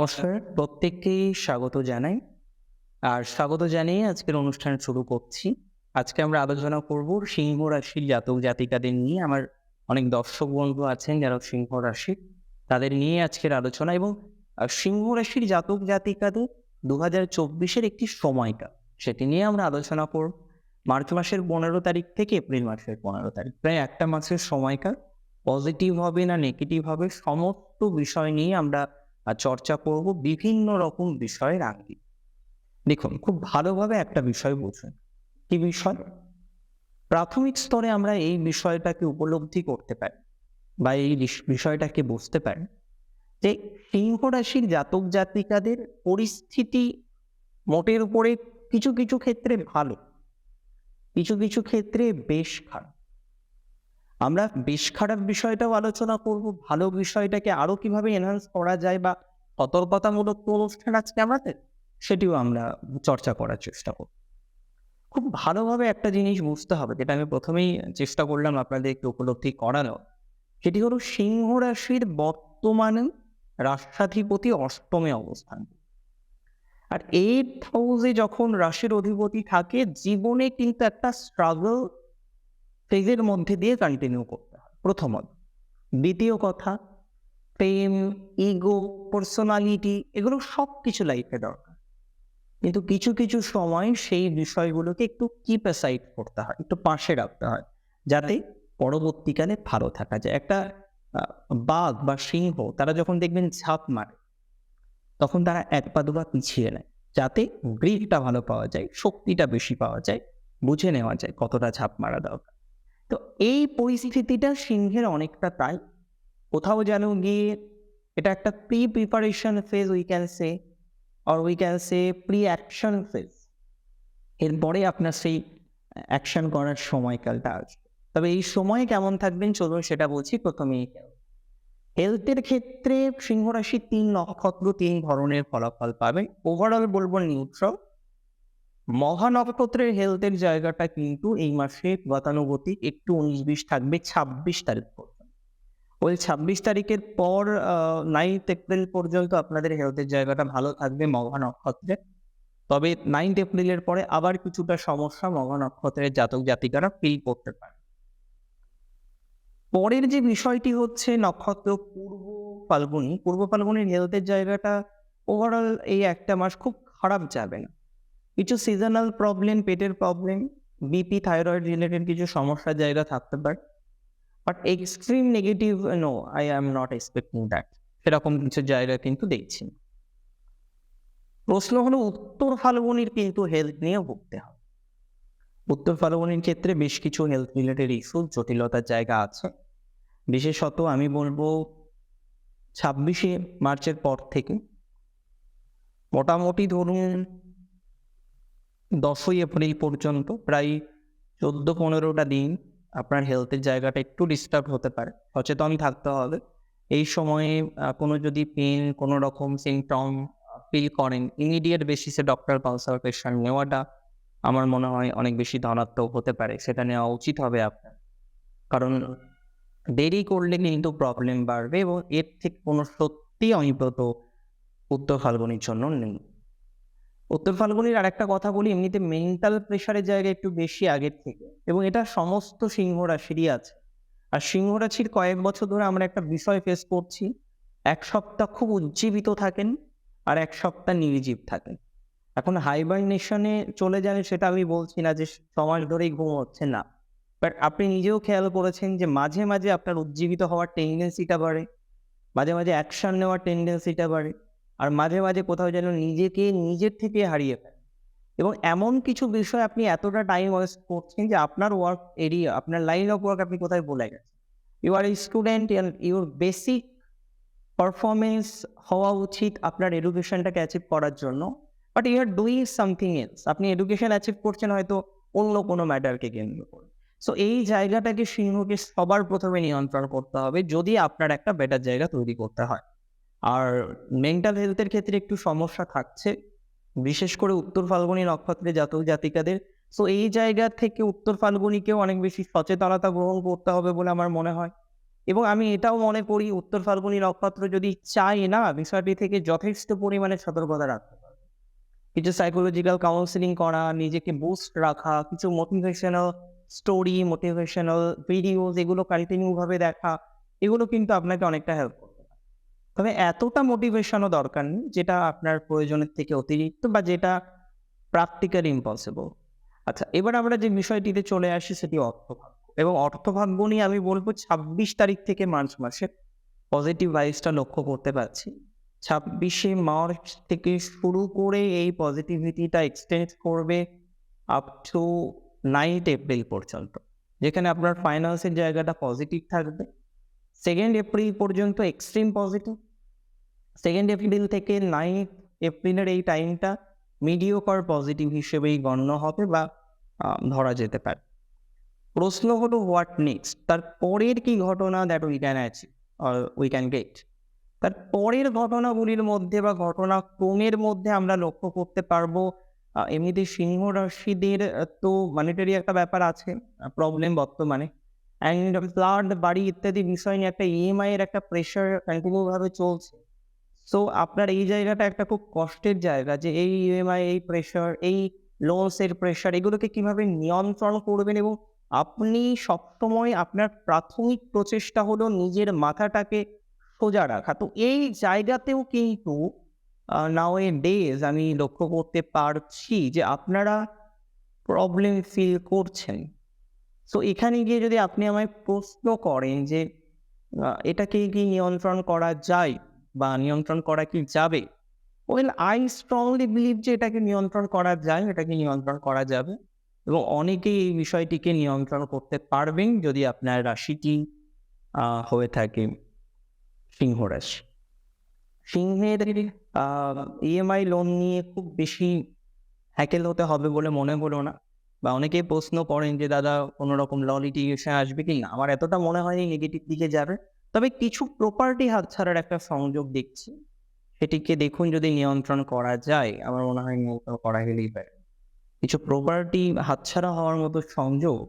নমস্কার, প্রত্যেককেই স্বাগত জানাই। আর স্বাগত জানিয়ে আজকের অনুষ্ঠান শুরু করছি। আজকে আমরা আলোচনা করব সিংহ রাশির জাতক জাতিকাদের নিয়ে। আমার অনেক দর্শক বন্ধু আছেন যারা সিংহ রাশির, তাদের নিয়ে আজকের আলোচনা। এবং সিংহ রাশির জাতক জাতিকাদের 2024-এর একটি সময়কাল, সেটি নিয়ে আমরা আলোচনা করব। মার্চ মাসের 15 তারিখ থেকে এপ্রিল মাসের 15 তারিখ, প্রায় একটা মাসের সময়কাল। পজিটিভ হবে না নেগেটিভ হবে, সমস্ত বিষয় নিয়ে আমরা চর্চা করব, বিভিন্ন রকম বিষয়ের আঙ্গিক। দেখুন, খুব ভালোভাবে একটা বিষয় বুঝুন। কি বিষয়? প্রাথমিক স্তরে আমরা এই বিষয়টাকে উপলব্ধি করতে পারি বা এই বিষয়টাকে বুঝতে পারি যে সিংহ রাশির জাতক জাতিকাদের পরিস্থিতি মোটের উপরে কিছু কিছু ক্ষেত্রে ভালো, কিছু কিছু ক্ষেত্রে বেশ খারাপ। আমরা বেশ খারাপ বিষয়টাও আলোচনা করব, ভালো বিষয়টাকে আরো কিভাবে এনহান্স করা যায় বা সতর্কতামূলক অনুষ্ঠান আজকে আমাদের, সেটিও আমরা চর্চা করার চেষ্টা করব। খুব ভালোভাবে একটা জিনিস বুঝতে হবে, যেটা আমি প্রথমেই চেষ্টা করলাম আপনাদেরকে উপলব্ধি করানো। সেটি হলো সিংহ রাশির বর্তমানে রাষ্ট্রাধিপতি অষ্টমে অবস্থান। আর 8th হাউসে যখন রাশির অধিপতি থাকে, জীবনে কিন্তু একটা স্ট্রাগল ফেজের মধ্যে দিয়ে কন্টিনিউ করতে হয় প্রথমত। দ্বিতীয় কথা, প্রেম, ইগো, পার্সোনালিটি, এগুলো সব কিছু লাইফে দরকার। কিন্তু কিছু কিছু সময় সেই বিষয়গুলোকে একটু কিপ অ্যাসাইড করতে হয়, একটু পাশে রাখতে হয়, যাতে পরবর্তীকালে ভালো থাকা যায়। একটা বাঘ বা সিংহ, তারা যখন দেখবেন ঝাঁপ মারে, তখন তারা এক পা দুপা পিছিয়ে নেয়, যাতে গ্রিপটা ভালো পাওয়া যায়, শক্তিটা বেশি পাওয়া যায়, বুঝে নেওয়া যায় কতটা ঝাঁপ মারা দরকার। তো এই পরিস্থিতিটা সিংহের অনেকটা তাই। কোথাও যেন গিয়ে এটা একটা preparation phase, we can say, or we can say pre action phase. এরপরে আপনার সেই অ্যাকশন করার সময়কালটা আসবে। তবে এই সময় কেমন থাকবেন চলুন সেটা বলছি। প্রথমেই হেলথের ক্ষেত্রে সিংহ রাশি 3 নক্ষত্র 3 ধরনের ফলাফল পাবেন। ওভারঅল বলবো নিউট্রাল। মহা নক্ষত্রের হেলথের জায়গাটা কিন্তু এই মাসে গতানুগতিক একটু 19-20 থাকবে 26 তারিখ পর্যন্ত। ওই 26 তারিখের পর 9th এপ্রিল পর্যন্ত আপনাদের হেলথের জায়গাটা ভালো থাকবে মঘা নক্ষত্রে। তবে 9th এপ্রিলের পরে আবার কিছুটা সমস্যা মঘা নক্ষত্রের জাতক জাতিকারা ফিল করতে পারে। পরের যে বিষয়টি হচ্ছে নক্ষত্র পূর্ব ফাল্গুনী। পূর্ব ফাল্গুনির হেলথের জায়গাটা ওভারঅল এই একটা মাস খুব খারাপ যাবে না। কিছু সিজনাল প্রবলেম, পেটের প্রবলেম, বিপি, থাইরয়েড রিলেটেড কিছু সমস্যার জায়গা থাকতে পারে। But extreme negative no, I am not expecting that. সেরকম কিছু জায়গা কিন্তু দেখছি। প্রশ্ন হলো উত্তর ফাল্গুনির কিন্তু হেলথ নিয়ে ভুগতে হবে। উত্তর ফাল্গুনির ক্ষেত্রে বেশ কিছু হেলথ রিলেটেড ইস্যু, জটিলতার জায়গা আছে। বিশেষত আমি বলবো 26শে মার্চের পর থেকে মোটামুটি ধরুন 10ই এপ্রিল পর্যন্ত প্রায় 14-15টা দিন আপনার হেলথের জায়গাটা একটু ডিস্টার্ব হতে পারে। সচেতন থাকতে হবে। এই সময়ে কোনো যদি পেন, কোনো রকম সিমটম ফিল করেন, ইমিডিয়েট বেসিসে ডক্টর কনসালটেশন নেওয়াটা আমার মনে হয় অনেক বেশি ধনাত্মক হতে পারে। সেটা নেওয়া উচিত হবে আপনার। কারণ দেরি করলে কিন্তু প্রবলেম বাড়বে এবং এর থেকে কোনো সত্যি অন্তত উত্তর ফাল্গুনির জন্য নেই। উত্তর ফাল্গুনির আরেকটা কথা বলি, এমনিতে মেন্টাল প্রেশারের জায়গা একটু বেশি আগের থেকে, এবং এটা সমস্ত সিংহ রাশিরই আছে। আর সিংহ রাশির কয়েক বছর ধরে আমরা একটা বিষয় ফেস করছি, এক সপ্তাহ খুব উজ্জীবিত থাকেন আর এক সপ্তাহ নির্জীব থাকেন। এখন হাইবারনেশনে চলে যান সেটা আমি বলছি না যে সমাজ ধরেই ঘুম হচ্ছে না, বাট আপনি নিজেও খেয়াল করেছেন যে মাঝে মাঝে আপনার উজ্জীবিত হওয়ার টেন্ডেন্সিটা বাড়ে, মাঝে মাঝে অ্যাকশন নেওয়ার টেন্ডেন্সিটা বাড়ে, আর মাঝে মাঝে কোথাও যেন নিজেকে নিজের থেকে হারিয়ে ফেলেন। এবং এমন কিছু বিষয় আপনি এতটা টাইম ওয়েস্ট করছেন যে আপনার ওয়ার্ক এরিয়া, আপনার লাইন অফ ওয়ার্ক আপনি কোথায় ভুলে গেছেন। You are a student and your basic performance হওয়া উচিত আপনার এডুকেশনটাকে অ্যাচিভ করার জন্য, but you are doing something else. আপনি এডুকেশন অ্যাচিভ করছেন হয়তো অন্য কোনো ম্যাটারকে কেন্দ্র করে। সো এই জায়গাটাকে সিংহকে সবার প্রথমে নিয়ন্ত্রণ করতে হবে যদি আপনার একটা বেটার জায়গা তৈরি করতে হয়। আর মেন্টাল হেলথের ক্ষেত্রে একটু সমস্যা থাকছে, বিশেষ করে উত্তর ফাল্গুনী নক্ষত্রে জাতক জাতিকাদের। সো এই জায়গা থেকে উত্তর ফাল্গুনীকেও অনেক বেশি সচেতনতা গ্রহণ করতে হবে বলে আমার মনে হয়। এবং আমি এটাও মনে করি উত্তর ফাল্গুনী নক্ষত্র যদি চায় না, বিষয়টি থেকে যথেষ্ট পরিমাণে সতর্কতা রাখতে পারবে। কিছু সাইকোলজিক্যাল কাউন্সেলিং করা, নিজেকে বুস্ট রাখা, কিছু মোটিভেশনাল স্টোরি, মোটিভেশনাল ভিডিওস এগুলো কন্টিনিউ ভাবে দেখা, এগুলো কিন্তু আপনাকে অনেকটা হেল্প করবে। তবে এতটা মোটিভেশনও দরকার নেই যেটা আপনার প্রয়োজনের থেকে অতিরিক্ত বা যেটা প্র্যাকটিক্যালি ইম্পসিবল। আচ্ছা, এবার আমরা যে বিষয়টিতে চলে আসি সেটি অর্থভাগ্য। এবং অর্থভাগ্য নিয়ে আমি বলব ২৬ তারিখ থেকে মার্চ মাসে পজিটিভ ভাইবসটা লক্ষ্য করতে পারছি। ২৬শে মার্চ থেকে শুরু করে এই পজিটিভিটিটা এক্সটেন্ড করবে আপ টু 9th এপ্রিল পর্যন্ত। যেখানে আপনার ফাইন্যান্সের জায়গাটা পজিটিভ থাকবে। 2nd এপ্রিল পর্যন্ত এক্সট্রিম পজিটিভ। 2nd এপ্রিল থেকে 9th এপ্রিলের এই টাইমটা মিডিওকর পজিটিভ হিসেবেই গণ্য হবে বা ধরা যেতে পারে। প্রশ্ন হলো হোয়াট নেক্সট? তার পরের কি ঘটনা that we can achieve or we can get? তার পরের ঘটনাগুলির মধ্যে বা ঘটনাক্রমের মধ্যে আমরা লক্ষ্য করতে পারবো এমনিতে সিংহ রাশিদের তো মনিটারি একটা ব্যাপার আছে, প্রবলেম বর্তমানে। অ্যান্ড ফ্লাড, বাড়ি ইত্যাদি বিষয় নিয়ে একটা ইএমআই এর একটা প্রেশার কন্টিনিউ ভাবে চলছে। সো আপনার এই জায়গাটা একটা খুব কষ্টের জায়গা যে এই ইএমআই, এই প্রেশার, এই লোনস এর প্রেশার এগুলোকে কিভাবে নিয়ন্ত্রণ করবেন। এবং আপনি সবসময় আপনার প্রাথমিক প্রচেষ্টা হলো নিজের মাথাটাকে সোজা রাখা। তো এই জায়গাতেও কিন্তু নাও এ ডেজ আমি লক্ষ্য করতে পারছি যে আপনারা প্রবলেম ফিল করছেন। সো এখানে গিয়ে যদি আপনি আমায় প্রশ্ন করেন যে এটাকে কি নিয়ন্ত্রণ করা যায় বা নিয়ন্ত্রণ করা কি যাবে? ওয়েল আই স্ট্রংলি বিলিভ যে এটাকে নিয়ন্ত্রণ করা যায়, এটাকে নিয়ন্ত্রণ করা যাবে। এবং অনেকেই এই বিষয়টিকে নিয়ন্ত্রণ করতে পারবেন যদি আপনার রাশিটি হয়ে থাকে সিংহ রাশি। সিংহের ইএমআই লোন নিয়ে খুব বেশি হ্যাকেল হতে হবে বলে মনে হলো না। বা অনেকেই প্রশ্ন করেন যে দাদা কোনো রকম ল লিটিগেশন আসবে কি না? আমার এতটা মনে হয়নি নেগেটিভ দিকে যাবে। তবে কিছু প্রপার্টি হাতছাড়ার একটা সংযোগ দেখছি। সেটিকে দেখুন যদি নিয়ন্ত্রণ করা যায়, আমার মনে হয় নিয়ন্ত্রণ করা গেলেই পারে। কিছু প্রপার্টি হাতছাড়া হওয়ার মতো সংযোগ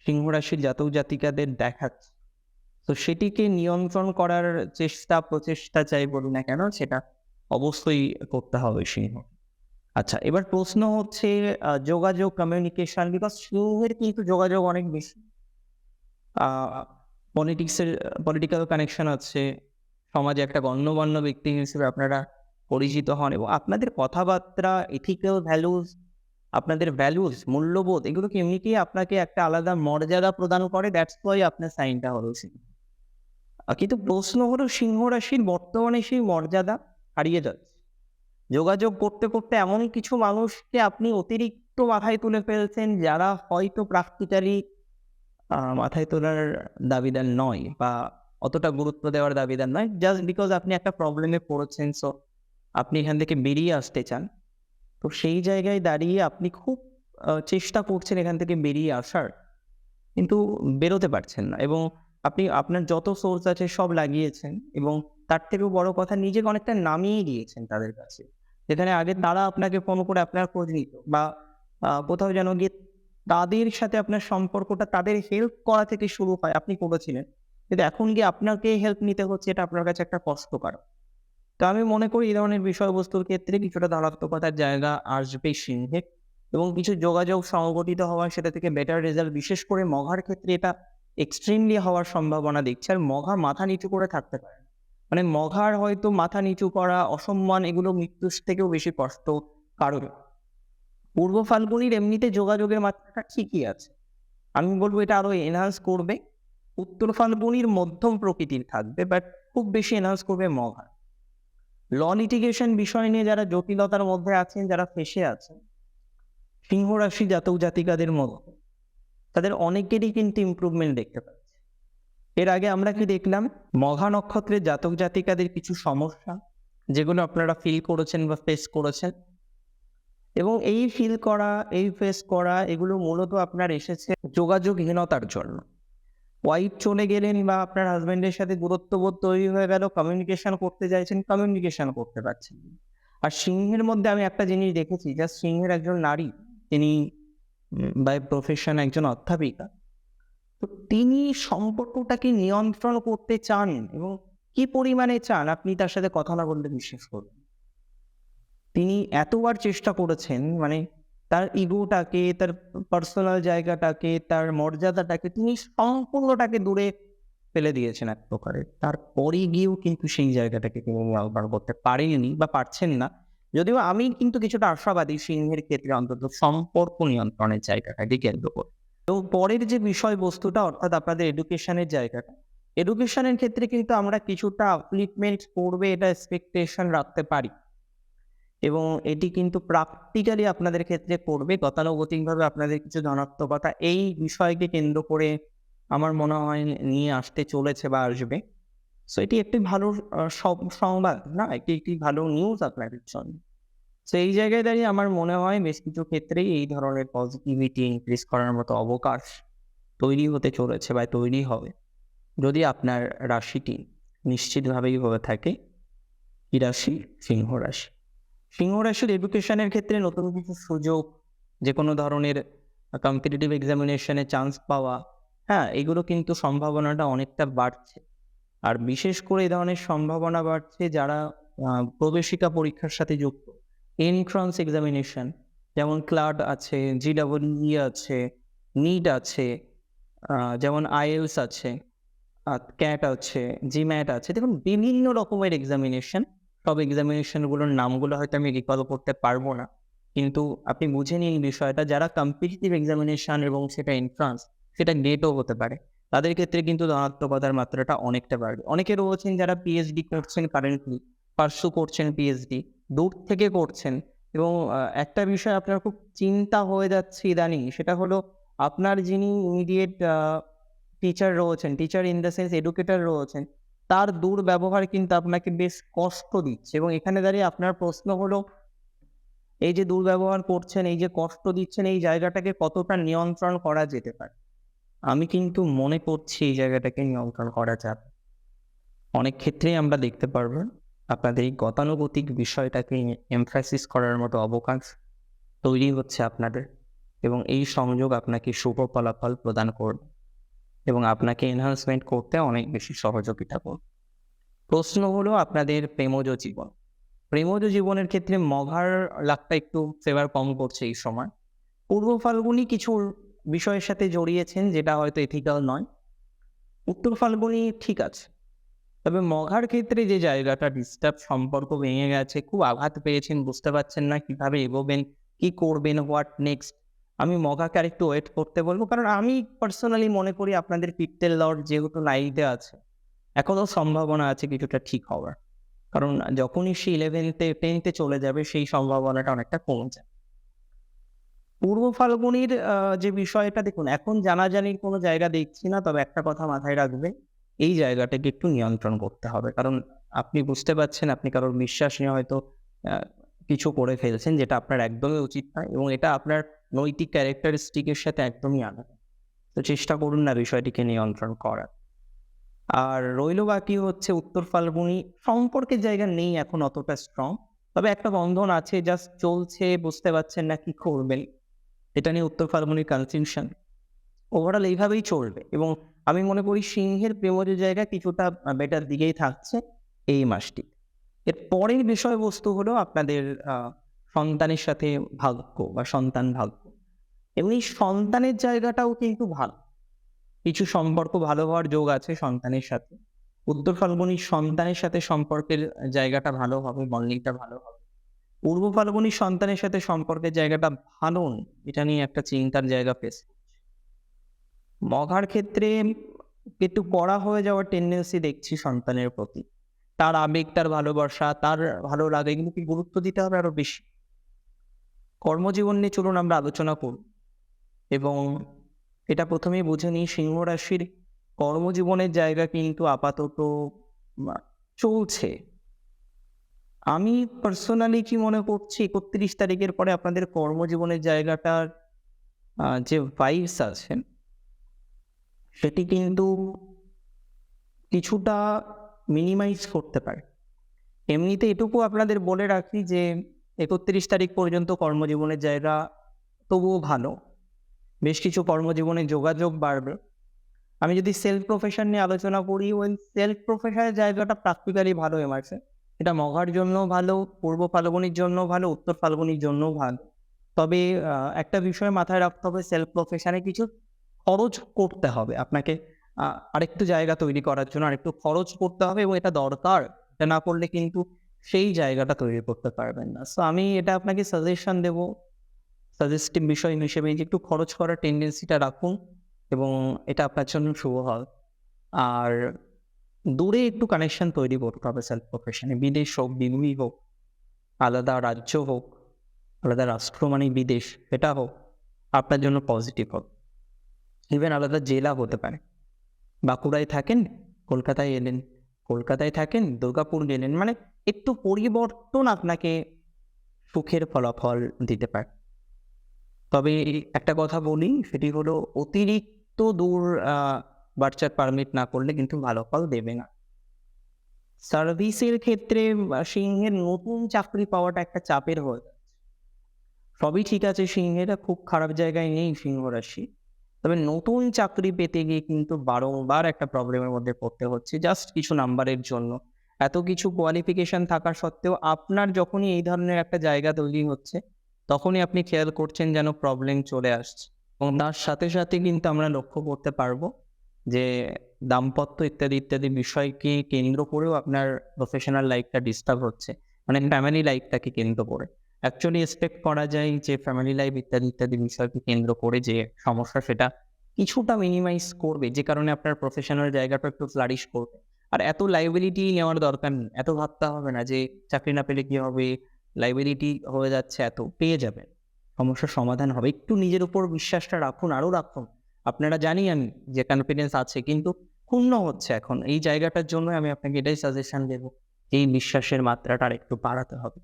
সিংহ রাশির জাতক জাতিকাদের দেখাচ্ছে। তো সেটিকে নিয়ন্ত্রণ করার প্রচেষ্টা যাই বলি না কেন, সেটা অবশ্যই করতে হবে সিংহ। আচ্ছা, এবার প্রশ্ন হচ্ছে যোগাযোগ, কমিউনিকেশন, বিকজ সিংহের কিন্তু যোগাযোগ অনেক বেশি। পলিটিক্যাল কানেকশন আছে, সমাজে একটা গণ্যমান্য ব্যক্তি হিসেবে আপনারা পরিচিত হন এবং আপনাদের কথাবার্তা, এথিক্যাল ভ্যালুজ, আপনাদের ভ্যালুজ, মূল্যবোধ এগুলোকে এমনিতেই আপনাকে একটা আলাদা মর্যাদা প্রদান করে। দ্যাটস ওয়াই আপনার সাইনটা হলো সিংহ। কিন্তু প্রশ্ন হলো সিংহ রাশির বর্তমানে সেই মর্যাদা হারিয়ে যাচ্ছে। যোগাযোগ করতে করতে এমন কিছু মানুষকে আপনি অতিরিক্ত মাথায় তুলে ফেলছেন যারা হয়তো প্র্যাকটিক্যালি মাথায় তোলার দাবিদার নয় বা অতটা গুরুত্ব দেওয়ার দাবিদার নয়। জাস্ট বিকজ আপনি একটা প্রবলেমে পড়েছেন, সো আপনি এখান থেকে বেরিয়ে আসতে চান। তো সেই জায়গায় দাঁড়িয়ে আপনি খুব চেষ্টা করছেন এখান থেকে বেরিয়ে আসার, কিন্তু বেরোতে পারছেন না। এবং আপনি আপনার যত সোর্স আছে সব লাগিয়েছেন এবং তার থেকেও বড় কথা নিজেকে অনেকটা নামিয়ে দিয়েছেন তাদের কাছে। যেখানে আগে তারা আপনাকে ফোন করে আপনার খোঁজ নিত বা কোথাও যেন গিয়ে তাদের সাথে আপনার সম্পর্কটা তাদের হেল্প করা থেকে শুরু হয়, আপনি করেছিলেন। কিন্তু এখন গিয়ে আপনাকে হেল্প নিতে হচ্ছে, এটা আপনার কাছে একটা কষ্টকর। তো আমি মনে করি এই ধরনের বিষয়বস্তুর ক্ষেত্রে কিছুটা ধনাত্মকতার জায়গা আসবে সিংহের এবং কিছু যোগাযোগ সংগঠিত হওয়া, সেটা থেকে বেটার রেজাল্ট, বিশেষ করে মঘার ক্ষেত্রে এটা এক্সট্রিমলি হওয়ার সম্ভাবনা দেখছে। আর মঘা মাথা নিচু করে থাকতে পারে না। মানে মঘার হয়তো মাথা নিচু করা, অসম্মান এগুলো মৃত্যুর থেকেও বেশি কষ্ট। কারণ পূর্ব ফাল্গুনির এমনিতে যোগাযোগের মাত্রাটা ঠিকই আছে, আমি বলবো এটা আরো এনহান্স করবে। উত্তর ফাল্গুনির মধ্যম প্রকৃতির থাকবে, বাট খুব বেশি এনহান্স করবে মঘা। ল লিটিগেশন বিষয় নিয়ে যারা জটিলতার মধ্যে আছেন, যারা ফেঁসে আছেন, সিংহ রাশি জাতক জাতিকাদের মধ্যে তাদের অনেকেরই কিন্তু ইমপ্রুভমেন্ট দেখতে পাচ্ছি। এর আগে আমরা কি দেখলাম? মঘা নক্ষত্রের জাতক জাতিকাদের কিছু সমস্যা যেগুলো আপনারা ফিল করেছেন বা ফেস করেছেন, এবং এই ফিল করা, এই ফেস করা এগুলো মূলত আপনার এসেছে যোগাযোগহীনতার জন্য। ওয়াইফ চলে গেলেন বা আপনার হাজবেন্ডের সাথে দূরত্ববোধ তৈরি হয়ে গেল, কমিউনিকেশন করতে চাইছেন, কমিউনিকেশন করতে পারছেন। আর সিংহের মধ্যে আমি একটা জিনিস দেখেছি, যা সিংহের একজন নারী, তিনি বাই প্রফেশন একজন অধ্যাপিকা। তো তিনি সম্পর্কটাকে নিয়ন্ত্রণ করতে চান এবং কি পরিমাণে চান আপনি তার সাথে কথা না বললে বিশ্বাস করবেন। তিনি এতবার চেষ্টা করেছেন, মানে তার ইগোটাকে, তার পার্সোনাল জায়গাটাকে, তার মর্যাদাটাকে তিনি সম্পূর্ণটাকে দূরে ফেলে দিয়েছেন এক প্রকারের। তারপরে গিয়েও কিন্তু সেই জায়গাটাকে তিনি নিয়ন্ত্রণ করতে পারেননি বা পারছেন না। যদিও আমি কিন্তু কিছুটা আশাবাদী সিংহের ক্ষেত্রে, অন্তত সম্পর্ক নিয়ন্ত্রণের জায়গাটাকে কেন্দ্র করে। তো পরের যে বিষয়বস্তুটা, অর্থাৎ আপনাদের এডুকেশনের জায়গাটা, এডুকেশনের ক্ষেত্রে কিন্তু আমরা কিছুটা আপলিফমেন্ট করবে এটা এক্সপেকটেশন রাখতে পারি এবং এটি কিন্তু প্র্যাকটিক্যালি আপনাদের ক্ষেত্রে করবে। গতানুগতিকভাবে আপনাদের কিছু ধনাত্মকতা এই বিষয়কে কেন্দ্র করে আমার মনে হয় নিয়ে আসতে চলেছে বা আসবে। সো এটি একটি ভালো সংবাদ না? এটি একটি ভালো নিউজ আপনাদের জন্য। সো এই জায়গায় দাঁড়িয়ে আমার মনে হয় বেশ কিছু ক্ষেত্রেই এই ধরনের পজিটিভিটি ইনক্রিজ করার মতো অবকাশ তৈরি হতে চলেছে বা তৈরি হবে। যদি আপনার রাশিটি নিশ্চিতভাবেই হয়ে থাকে কি রাশি? সিংহ রাশি। সিংহ রাশির এডুকেশনের ক্ষেত্রে নতুন কিছু সুযোগ, যে কোনো ধরনের কম্পিটিটিভ এক্সামিনেশনে চান্স পাওয়া, হ্যাঁ, এগুলো কিন্তু সম্ভাবনাটা অনেকটা বাড়ছে। আর বিশেষ করে এই ধরনের সম্ভাবনা বাড়ছে যারা প্রবেশিকা পরীক্ষার সাথে যুক্ত। এন্ট্রান্স এক্সামিনেশন, যেমন ক্লার্ক আছে, জিডব্লিউ আছে, নিট আছে, যেমন আইএলস আছে, ক্যাট আছে, জিম্যাট আছে। দেখুন বিভিন্ন রকমের এক্সামিনেশন। সব এক্সামিনেশনগুলোর নামগুলো হয়তো আমি রিকল করতে পারবো না। কিন্তু আপনি বুঝে নিন বিষয়টা, যারা কম্পিটিটিভ এক্সামিনেশন এবং সেটা এন্ট্রান্স, সেটা গেটও হতে পারে। তাদের ক্ষেত্রে কিন্তু ধনাত্মকতার মাত্রাটা অনেকটা বাড়বে। অনেকে রয়েছেন যারা পিএইচডি করছেন কারেন্টলি, পার্সু করছেন পিএইচডি, দূর থেকে করছেন এবং একটা বিষয় আপনার খুব চিন্তা হয়ে যাচ্ছে ইদানিং, সেটা হলো আপনার যিনি ইমিডিয়েট টিচার রয়েছেন, teacher in the sense educator রয়েছেন, তার দুর্ব্যবহার কিন্তু আপনাকে বেশ কষ্ট দিচ্ছে এবং এখানে দাঁড়িয়ে আপনার প্রশ্ন হলো, এই যে দুর্ব্যবহার করছেন, এই যে কষ্ট দিচ্ছেন, এই জায়গাটাকে কতটা নিয়ন্ত্রণ করা যেতে পারে? আমি কিন্তু মনে করছি এই জায়গাটাকে নিয়ন্ত্রণ করা যাবে। অনেক ক্ষেত্রেই আমরা দেখতে পারবো আপনাদের এই গতানুগতিক বিষয়টাকে এমফাসিস করার মতো অবকাশ তৈরি হচ্ছে আপনাদের এবং এই সংযোগ আপনাকে শুভ ফলাফল প্রদান করবে এবং আপনাকে এনহান্সমেন্ট করতে অনেক বেশি সহযোগিতা করবে। প্রশ্ন হলো আপনাদের প্রেমজ জীবন। প্রেমজ জীবনের ক্ষেত্রে মঘার লাভটা একটু ফেভার কম করছে এই সময়। পূর্ব ফাল্গুনি কিছু বিষয়ের সাথে জড়িয়েছেন যেটা হয়তো এথিক্যাল নয়। উত্তর ফাল্গুনি ঠিক আছে, তবে মঘার ক্ষেত্রে যে জায়গাটা ডিস্টার্ব, সম্পর্ক ভেঙে গেছে, খুব আঘাত পেয়েছেন, বুঝতে পারছেন না কিভাবে এগোবেন, কি করবেন, হোয়াট নেক্সট। আমি মঘাকে আরেকটু ওয়েট করতে বলবো, কারণ আমি পার্সোনালি মনে করি আপনাদের পিত্তের লর্ড যেহেতু নাইটে আছে, এখনো সম্ভাবনা আছে কিছুটা ঠিক হওয়ার। কারণ যখনই সে 11th-10th চলে যাবে সেই সম্ভাবনাটা অনেকটা কমে যায়। পূর্ব ফাল্গুনির যে বিষয়টা দেখুন, এখন জানাজানির কোনো জায়গা দেখছি না, তবে একটা কথা মাথায় রাখবেন, এই জায়গাটাকে একটু নিয়ন্ত্রণ করতে হবে। কারণ আপনি বুঝতে পারছেন আপনি কারোর বিশ্বাস নিয়ে হয়তো কিছু করে ফেলছেন যেটা আপনার একদমই উচিত নয় এবং এটা আপনার নৈতিক ক্যারেক্টারিস্টিকের সাথে একদমই আলাদা। তো চেষ্টা করুন না বিষয়টিকে নিয়ন্ত্রণ করার। আর রইল বাকি হচ্ছে উত্তর ফাল্গুনি, সম্পর্কের জায়গা নেই এখন অতটা স্ট্রং, তবে একটা বন্ধন আছে, জাস্ট চলছে, বুঝতে পারছেন না কি করবেন। এটা নিয়ে উত্তর ফাল্গুনির কনফিউশন। ওভারঅল এইভাবেই চলবে এবং আমি মনে করি সিংহের প্রেমজ জায়গা কিছুটা বেটার দিকেই থাকছে এই মাসটি। এর পরের বিষয়বস্তু হলো আপনাদের সন্তানের সাথে ভাগ্য বা সন্তান ভাগ্য। এমনি সন্তানের জায়গাটাও কিন্তু ভালো, কিছু সম্পর্ক ভালো হওয়ার যোগ আছে সন্তানের সাথে। উত্তর ফাল্গুনির সন্তানের সাথে সম্পর্কের জায়গাটা ভালো হবে, বন্ডিংটা ভালো হবে। পূর্ব ফাল্গুনির সন্তানের সাথে সম্পর্কের জায়গাটা ভালো নেই, এটা নিয়ে একটা চিন্তার জায়গা ফেস করছে। মঘার ক্ষেত্রে একটু কড়া হয়ে যাওয়ার টেন্ডেন্সি দেখছি সন্তানের প্রতি। তার আবেগ, তার ভালোবাসা, তার ভালো লাগে কিন্তু কি গুরুত্ব দিতে হবে আরো বেশি। কর্মজীবন নিয়ে চলুন আমরা আলোচনা করব এবং এটা প্রথমেই বুঝে নিই, সিংহ রাশির কর্মজীবনের জায়গা কিন্তু আপাতত চলছে। আমি পার্সোনালি কি মনে করছি, 31 তারিখের পরে আপনাদের কর্মজীবনের জায়গাটার যে ভাইবস আছে সেটি কিন্তু কিছুটা মিনিমাইজ করতে পারে। এমনিতে এটুকু আপনাদের বলে রাখি যে 31 তারিখ পর্যন্ত কর্মজীবনের জায়গা তবুও ভালো, বেশ কিছু কর্মজীবনে যোগাযোগ বাড়বে আমি যদি সেলফ প্রফেশন নিয়ে আলোচনা করি, ওই সেলফ প্রফেশনের জায়গাটা প্র্যাকটিক্যালি ভালো এমার্সে। এটা মঘার জন্যও ভালো, পূর্ব ফাল্গুনির জন্যও ভালো, উত্তর ফাল্গুনির জন্যও ভালো। তবে একটা বিষয় মাথায় রাখতে হবে, সেলফ প্রফেশনে কিছু খরচ করতে হবে। আপনাকে আরেকটু জায়গা তৈরি করার জন্য আরেকটু খরচ করতে হবে এবং এটা দরকার। এটা না করলে কিন্তু সেই জায়গাটা তৈরি করতে পারবেন না। সো আমি এটা আপনাকে সাজেশন দেব, সাজেস্টিভ বিষয় হিসেবে যে একটু খরচ করার টেনডেন্সিটা রাখুন এবং এটা আপনার জন্য শুভ হবে। আর দূরে একটু কানেকশন তৈরি করতে হবে সেলফ প্রফেশনে। বিদেশ হোক, বিভূমি হোক, আলাদা রাজ্য হোক, আলাদা রাষ্ট্র মানে বিদেশ, সেটা হোক আপনার জন্য পজিটিভ হবে। ইভেন আলাদা জেলা হতে পারে। বাঁকুড়ায় থাকেন, কলকাতায় এলেন, কলকাতায় থাকেন, দুর্গাপুর গেলেন, মানে একটু পরিবর্তন আপনাকে সুখের ফলাফল দিতে পারে। তবে একটা কথা বলি, সেটি হলো অতিরিক্ত দূর বার্চার পারমিট না করলে কিন্তু ভালো ফল দেবে না। সার্ভিসের ক্ষেত্রে সিংহের নতুন চাকরি পাওয়াটা একটা চাপের হয়ে যাচ্ছে। সবই ঠিক আছে, সিংহেরা খুব খারাপ জায়গায় নেই সিংহ রাশি। তবে নতুন চাকরি পেতে গিয়ে কিন্তু বারংবার একটা প্রবলেমের মধ্যে পড়তে হচ্ছে জাস্ট কিছু নাম্বারের জন্য। এত কিছু কোয়ালিফিকেশন থাকা সত্ত্বেও আপনার যখনই এই ধরনের একটা জায়গা তৈরি হচ্ছে, তখনই আপনি খেয়াল করছেন যেন প্রবলেম চলে আসছে। এবং তার সাথে সাথে কিন্তু আমরা লক্ষ্য করতে পারবো যে দাম্পত্য ইত্যাদি ইত্যাদি বিষয়কে কেন্দ্র করেও আপনার প্রফেশনাল লাইফটা ডিস্টার্ব হচ্ছে, মানে ফ্যামিলি লাইফটাকে কেন্দ্র করে। অ্যাকচুয়ালি এক্সপেক্ট করা যায় যে ফ্যামিলি লাইফ ইত্যাদি ইত্যাদি বিষয়কে কেন্দ্র করে যে সমস্যা, সেটা কিছুটা মিনিমাইজ করবে, যে কারণে আপনার প্রফেশনাল জায়গাটা একটু ফ্লারিশ করবে। আর এত লাইবিলিটি নেওয়ার দরকার নেই। এত ভাবতে হবে না যে চাকরি না পেলে কি হবে, লাইবিলিটি হয়ে যাচ্ছে, এত পেয়ে যাবেন, সমস্যার সমাধান হবে। একটু নিজের উপর বিশ্বাসটা রাখুন, আরও রাখুন। আপনারা জানি আমি যে কনফিডেন্স আছে, কিন্তু ক্ষুণ্ণ হচ্ছে এখন। এই জায়গাটার জন্য আমি আপনাকে এটাই সাজেশন দেবো, এই বিশ্বাসের মাত্রাটা আরেকটু বাড়াতে হবে।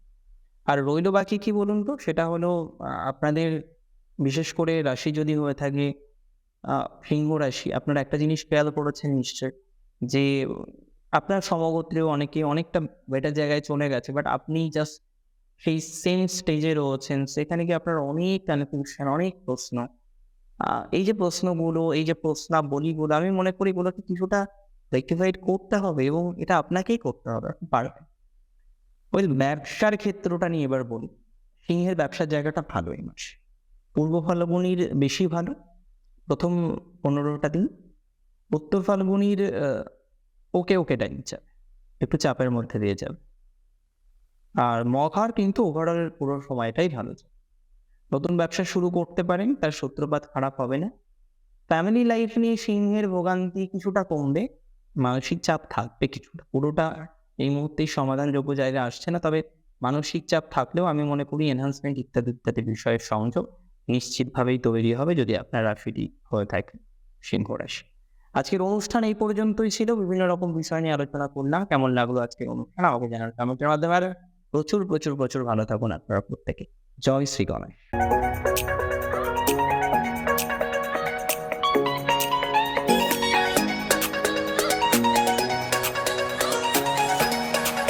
আর রইল বাকি কি বলুন তো, সেটা হলো আপনাদের বিশেষ করে রাশি যদি হয়ে থাকে সিংহ রাশি, আপনারা একটা জিনিস খেয়াল করেছেন নিশ্চয় যে আপনার সমগোত্রীয় অনেকে অনেকটা বেটার জায়গায় চলে গেছে, বাট আপনি জাস্ট সেই সেম স্টেজে রয়েছেন। সেখানে গিয়ে আপনার অনেক কনফিউশন, অনেক প্রশ্ন। এই যে প্রশ্নগুলো, এই যে প্রশ্নাবলীগুলো, আমি মনে করি এগুলোকে কিছুটা রেকটিফাইড করতে হবে এবং এটা আপনাকেই করতে হবে, আপনি পারবেন। ওই ব্যবসার ক্ষেত্রটা নিয়ে এবার বলি। সিংহের ব্যবসার জায়গাটা ভালো এই মাসে। পূর্ব ফাল্গুনির বেশি ভালো প্রথম 15টা দিন। উত্তর ফাল্গুনির ওকে ওকে টাইম যাবে, একটু চাপের মধ্যে দিয়ে যাবে। আর মঘার কিন্তু ওভারঅল পুরো সময়টাই ভালো যাবে। নতুন ব্যবসা শুরু করতে পারেন, তার সূত্রপাত খারাপ হবে না। ফ্যামিলি লাইফ নিয়ে সিংহের ভোগান্তি কিছুটা কমবে, মানসিক চাপ থাকবে কিছুটা, পুরোটা এই মুহূর্তেই সমাধানযোগ্য জায়গায় আসছে না। তবে মানসিক চাপ থাকলেও আমি মনে করি এনহান্সমেন্ট ইত্যাদি ইত্যাদি বিষয়ের সংযোগ নিশ্চিতভাবেই তৈরি হবে যদি আপনার রাশিটি হয়ে থাকে সিংহ রাশি। আজকের অনুষ্ঠান এই পর্যন্তই ছিল। বিভিন্ন রকম বিষয় নিয়ে আলোচনা করলাম। কেমন লাগলো আজকের অনুষ্ঠান আমাকে জানার কমেন্টের মাধ্যমে। আর প্রচুর প্রচুর প্রচুর ভালো থাকুন আপনারা প্রত্যেকে। জয় শ্রী গণেশ।